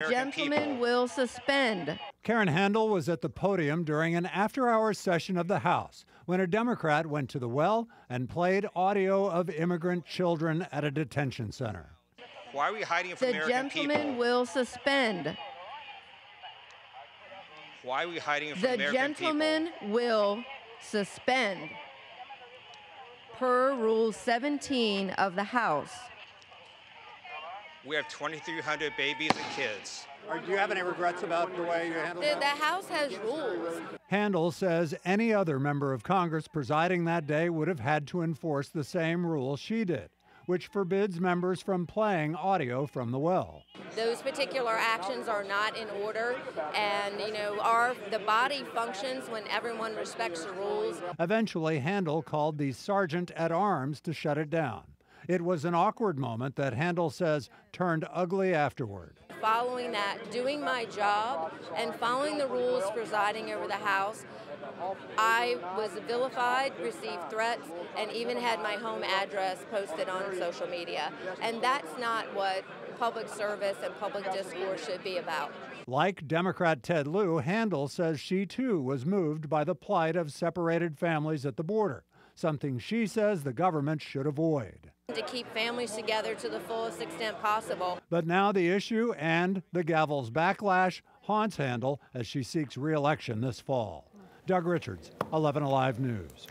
Gentlemen will suspend. Karen Handel was at the podium during an after-hours session of the House when a Democrat went to the well and played audio of immigrant children at a detention center. Why are we hiding from American people? The gentleman will suspend. Why are we hiding from American people? The gentleman will suspend. Per Rule 17 of the House. We have 2,300 babies and kids. Do you have any regrets about the way you handled that? The House has rules. Handel says any other member of Congress presiding that day would have had to enforce the same rule she did, which forbids members from playing audio from the well. Those particular actions are not in order, and the body functions when everyone respects the rules. Eventually, Handel called the sergeant at arms to shut it down. It was an awkward moment that Handel says turned ugly afterward. Following that, doing my job and following the rules presiding over the House, I was vilified, received threats, and even had my home address posted on social media. And that's not what public service and public discourse should be about. Like Democrat Ted Lieu, Handel says she too was moved by the plight of separated families at the border, something she says the government should avoid. To keep families together to the fullest extent possible. But now the issue and the gavel's backlash haunts Handel as she seeks re-election this fall. Doug Richards, 11 Alive News.